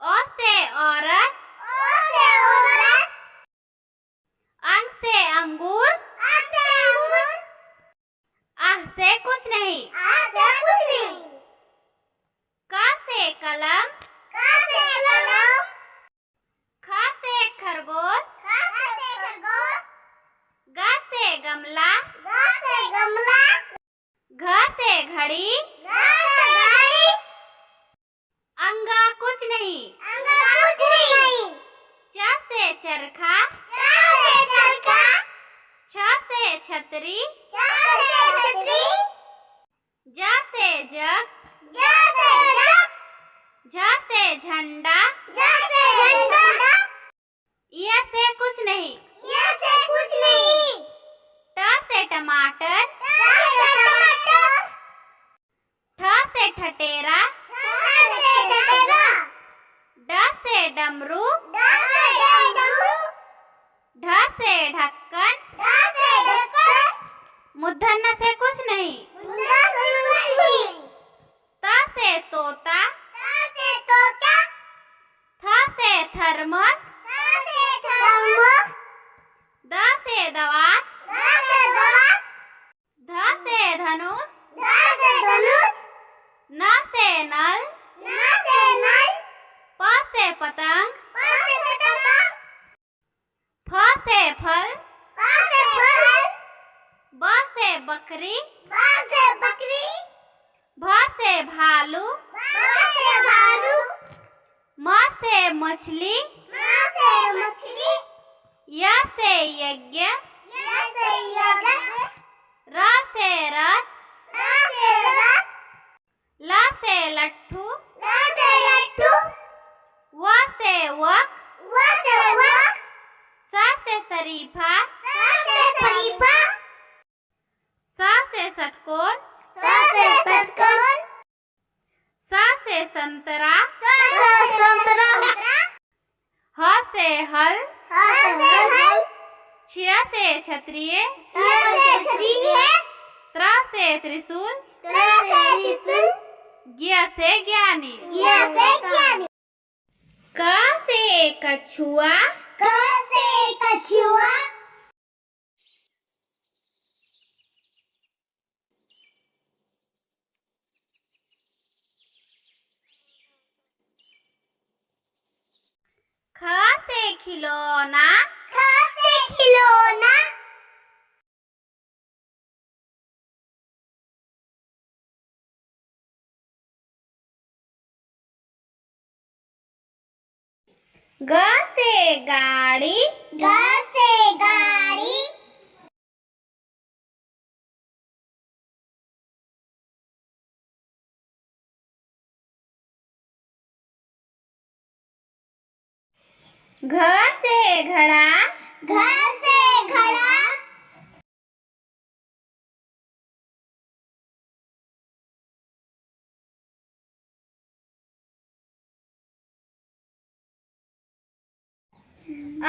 ओ से औरत, अंग से अंगूर, आह से कुछ नहीं, का से कलम, खा से खरगोश, गा से गमला, घ से घड़ी, अंगा कुछ नहीं, च से चरखा, छ से छतरी, ज से जग, झ से झंडा, य से कुछ नहीं, ट से टमाटर, ठ से ठटेरा, ड से डमरू, ढ से ढक्कन, मूर्धन्य से कुछ नहीं, त से तोता, थ से थर्मस, द से दवात, ध से धनुष, न से नल, प से पतंग, फ से फल, ब से बकरी, भ से भालू, म से मछली, य से यज्ञ, र से रथ, ल से लट्ठू, व से वक, स से शरीफा, स से षटकोण, स से संतरा, ह से हल, छ से क्षत्रिय, त्र से त्रिशूल, ज्ञ से ज्ञानी, क से कछुआ, ख से खिलौना, ग से गाड़ी, घ से घड़ा,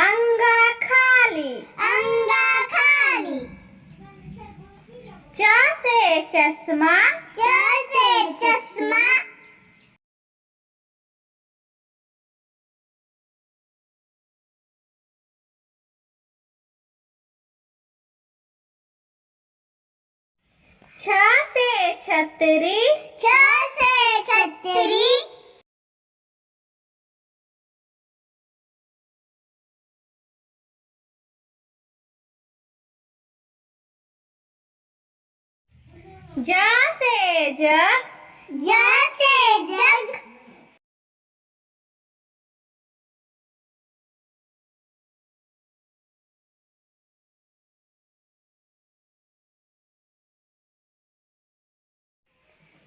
अंगा खाली, च से चश्मा, छ से छतरी, ज से जग,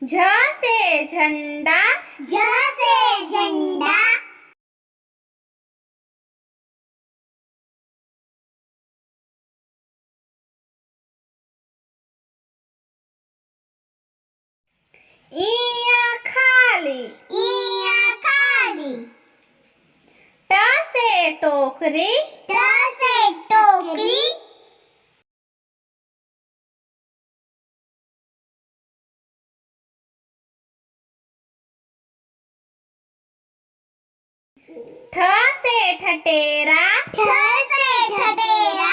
झ से झंडा, इया खाली, ट से टोकरी, ठ से ठठेरा, ठ से ठठेरा,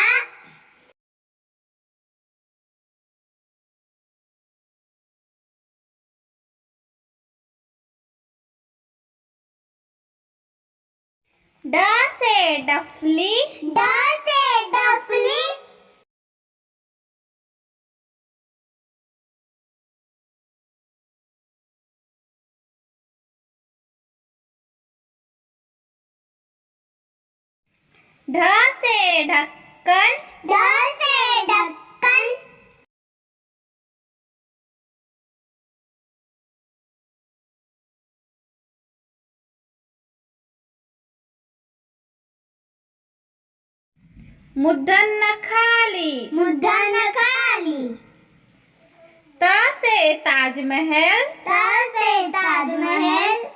ड से डफली, ड से डफली, ढ से ढक्कन, ढ से ढक्कन, मूर्धन्य खाली, मूर्धन्य खाली, त से ताजमहल, त से ताजमहल,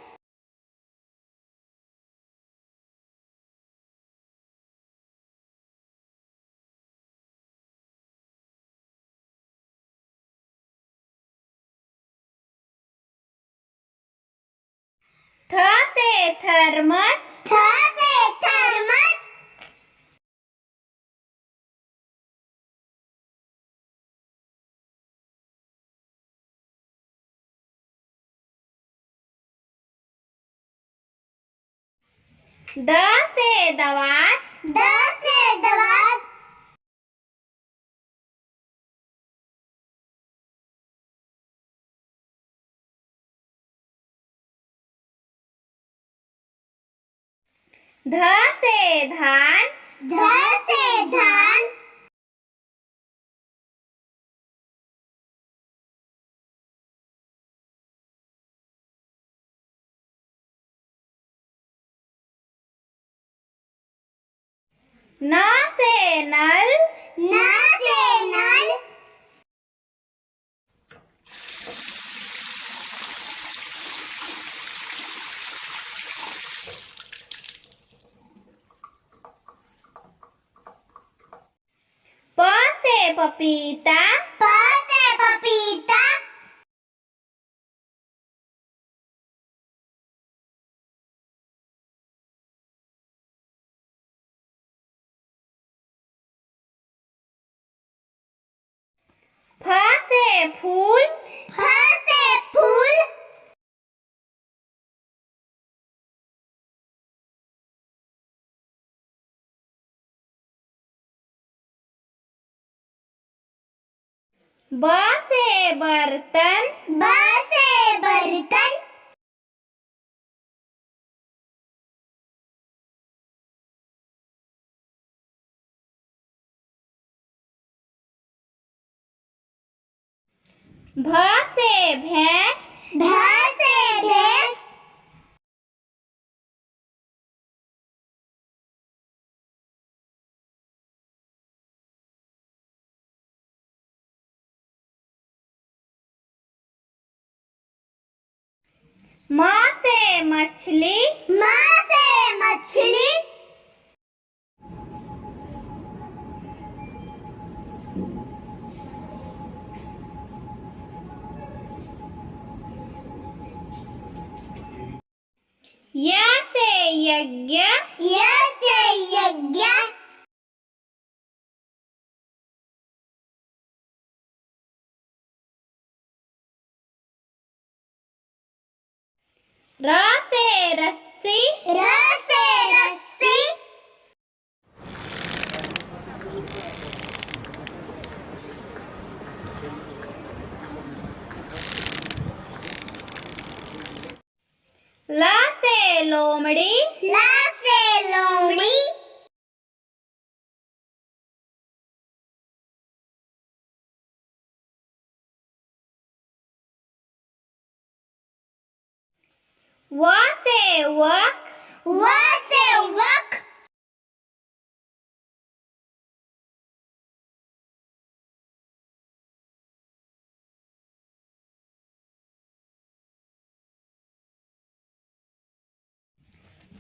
थ से थर्मस, थ से थर्मस, द से दवात, द से दवात, ध से धान, ध से धान, न से नल, न से नल, प से पपीता, प से पपीता, फ से फूल, फ से फूल, ब से बर्तन, ब से बर्तन, भ से भैंस, भ से भैंस, म से मछली, म से मछली, य से यज्ञ, य से यज्ञ, र से रस्सी, र से रस्सी, ल से लोमड़ी, ल से लोमड़ी, व से वक, व से वक,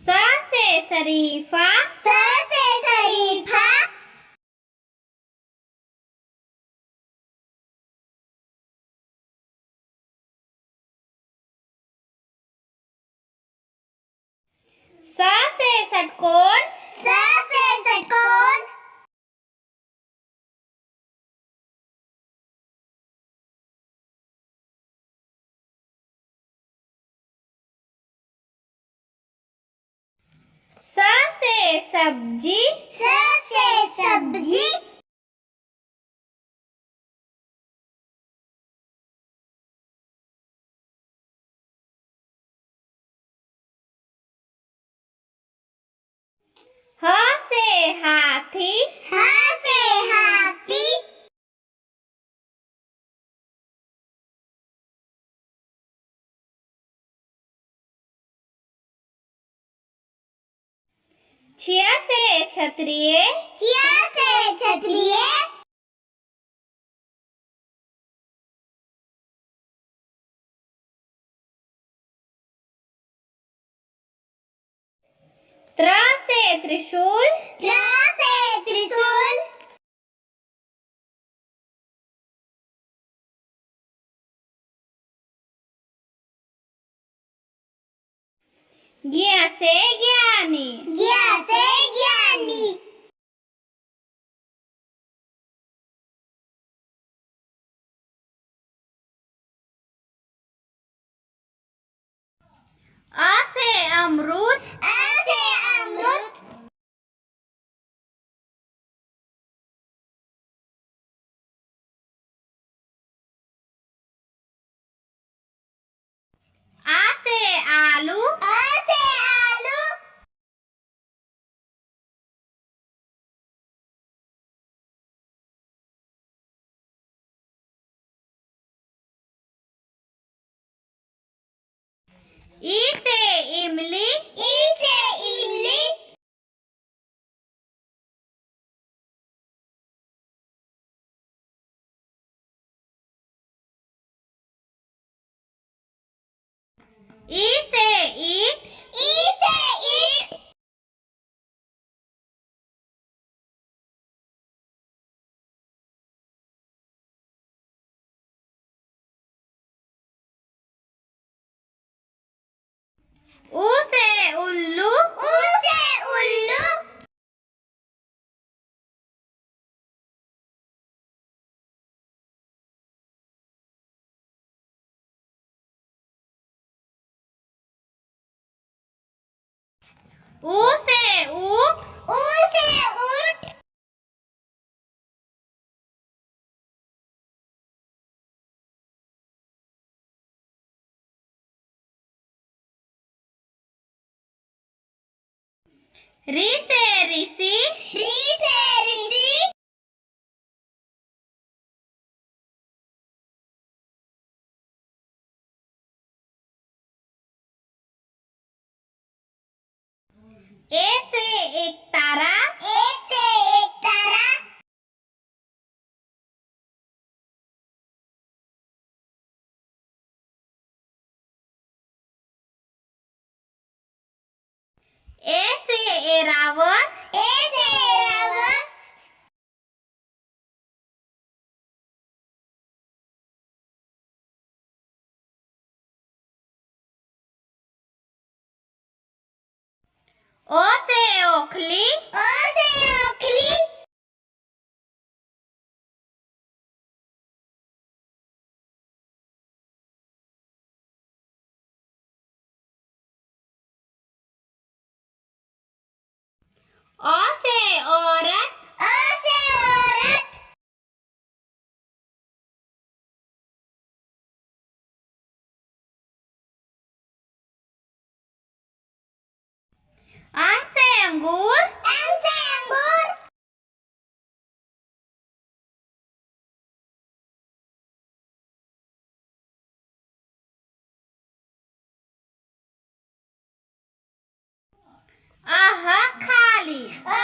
स से शरीफा, स से शरीफा, स से षटकोण स से षटकोण स से सब्जी स से सब्जी ह से हाथी ह से हाथी छिया से क्षत्रिय चिया से क्षत्रिय त्र से त्रिशूल त्र से त्रिशूल ज्ञ से ज्ञानी ज्ञ से ज्ञानी अ से अमरूद अ से अमृत आ से आलू अ से आलू ई से इमली ई से इमली ई से ईट ई से ईट उ से उल्लू उ से उल्लू ऊ से ऊंट ऊ से ऊंट री से ऋषि री से ऋषि ए से एक तारा एक से एक तारा ए से एरावत ए से एरावत ओ से ओखली ओ से ओखली ओ से औरत ओ से औरत अंग से अंगूर एन से अंगूर आह खाली अ